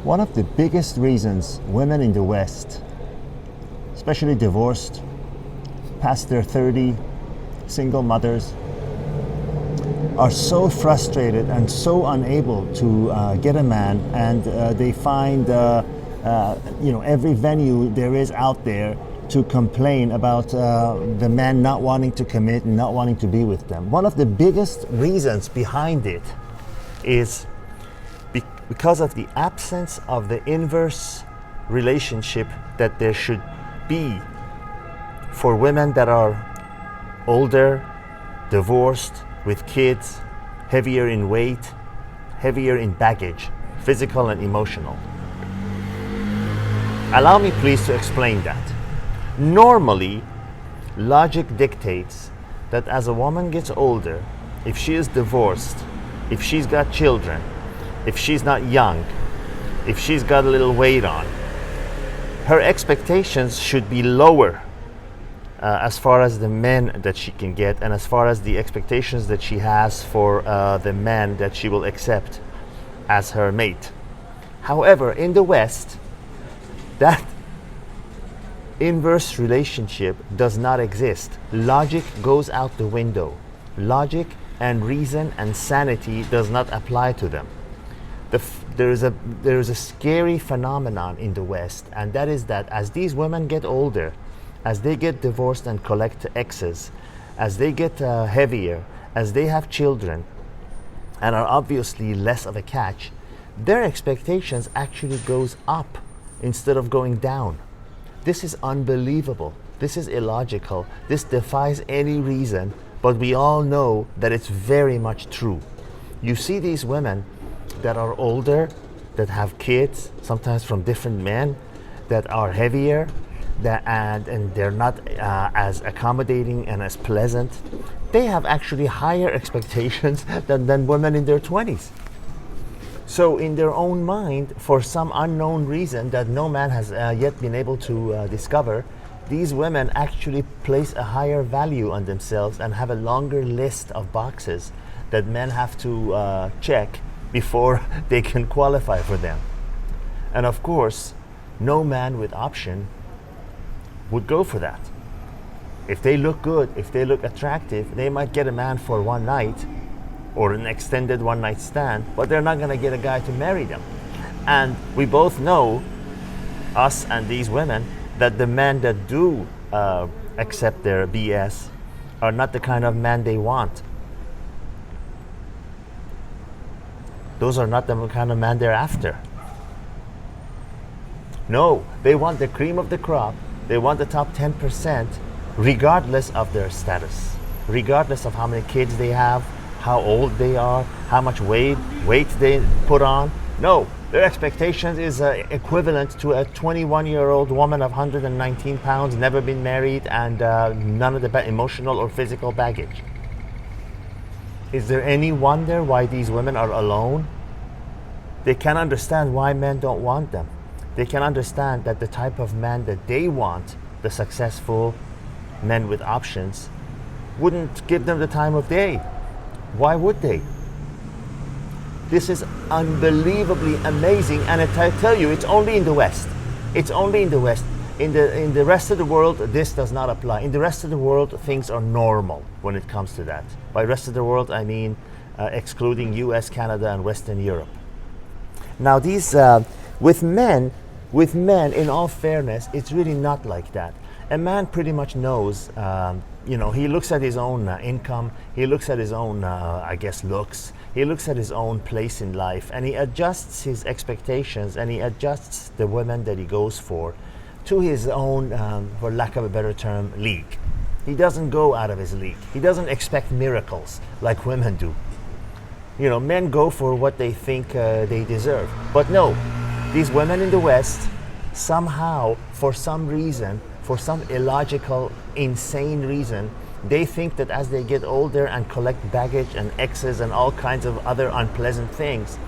One of the biggest reasons women in the West, especially divorced, past their 30, single mothers, are so frustrated and so unable to get a man, and they find every venue there is out there to complain about the man not wanting to commit and not wanting to be with them. One of the biggest reasons behind it is because of the absence of the inverse relationship that there should be for women that are older, divorced, with kids, heavier in weight, heavier in baggage, physical and emotional. Allow me please to explain that. Normally, logic dictates that as a woman gets older, if she is divorced, if she's got children, if she's not young, if she's got a little weight on, her expectations should be lower as far as the men that she can get and as far as the expectations that she has for the men that she will accept as her mate. However, in the West, that inverse relationship does not exist. Logic goes out the window. Logic and reason and sanity does not apply to them. There is a scary phenomenon in the West, and that is that as these women get older, as they get divorced and collect exes, as they get heavier, as they have children and are obviously less of a catch, their expectations actually goes up instead of going down. This is unbelievable. This is illogical. This defies any reason, but we all know that it's very much true. You see these women that are older, that have kids, sometimes from different men, that are heavier, and they're not as accommodating and as pleasant. They have actually higher expectations than women in their 20s. So in their own mind, for some unknown reason that no man has yet been able to discover, these women actually place a higher value on themselves and have a longer list of boxes that men have to check before they can qualify for them. And of course, no man with option would go for that. If they look good, if they look attractive, they might get a man for one night or an extended one night stand, but they're not gonna get a guy to marry them. And we both know, us and these women, that the men that do accept their BS are not the kind of man they want. Those are not the kind of man they're after. No, they want the cream of the crop. They want the top 10%, regardless of their status, regardless of how many kids they have, how old they are, how much weight they put on. No, their expectations is equivalent to a 21-year-old woman of 119 pounds, never been married, and none of the emotional or physical baggage. Is there any wonder why these women are alone? They can't understand why men don't want them. They can understand that the type of man that they want, the successful men with options, wouldn't give them the time of day. Why would they? This is unbelievably amazing, and I tell you, it's only in the West. It's only in the West. In the rest of the world, this does not apply. In the rest of the world, things are normal when it comes to that. By rest of the world, I mean excluding US, Canada, and Western Europe. Now these, with men, in all fairness, it's really not like that. A man pretty much knows, he looks at his own income, he looks at his own, looks, he looks at his own place in life, and he adjusts his expectations, and he adjusts the women that he goes for to his own, for lack of a better term, league. He doesn't go out of his league. He doesn't expect miracles like women do. Men go for what they think they deserve. But no, these women in the West, somehow, for some reason, for some illogical, insane reason, they think that as they get older and collect baggage and exes and all kinds of other unpleasant things,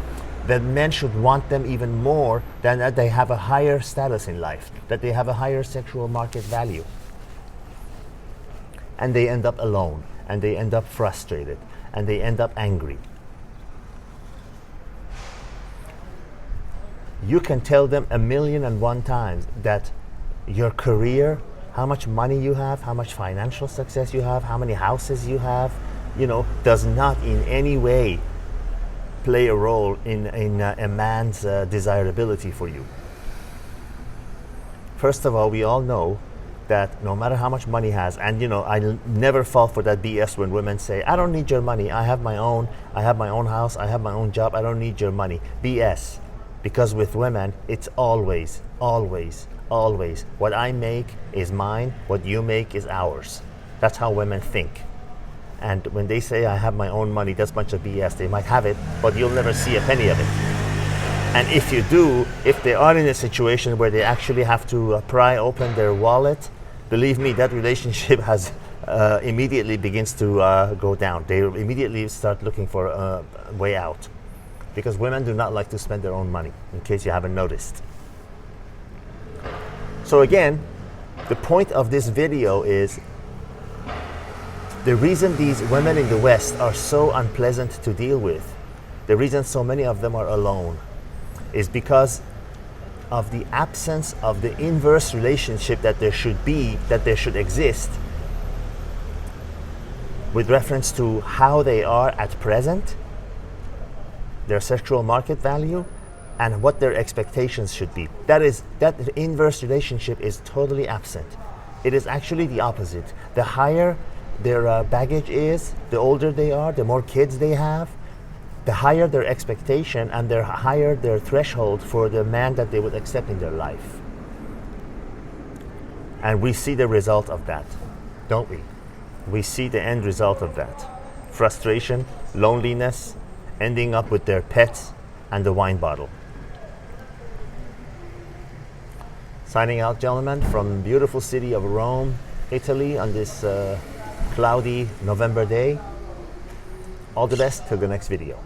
that men should want them even more, than that they have a higher status in life, that they have a higher sexual market value. And they end up alone, and they end up frustrated, and they end up angry. You can tell them 1,000,001 times that your career, how much money you have, how much financial success you have, how many houses you have, does not in any way play a role in a man's desirability for you. First of all, we all know that no matter how much money he has, and I never fall for that BS when women say, I don't need your money, I have my own house, I have my own job, I don't need your money. BS. Because with women, it's always, always, always, what I make is mine, what you make is ours. That's how women think. And when they say I have my own money, that's a bunch of BS. They might have it, but you'll never see a penny of it. And if you do, if they are in a situation where they actually have to pry open their wallet, believe me, that relationship has immediately begins to go down. They immediately start looking for a way out. Because women do not like to spend their own money, in case you haven't noticed. So again, the point of this video is the reason these women in the West are so unpleasant to deal with, the reason so many of them are alone, is because of the absence of the inverse relationship that there should exist with reference to how they are at present, their sexual market value, and what their expectations should be. That inverse relationship is totally absent. It is actually the opposite. The higher their baggage is, the older they are, the more kids they have, the higher their expectation and the higher their threshold for the man that they would accept in their life. And we see the result of that, don't we? We see the end result of that. Frustration, loneliness, ending up with their pets and the wine bottle. Signing out, gentlemen, from beautiful city of Rome, Italy, on this cloudy November day. All the best till the next video.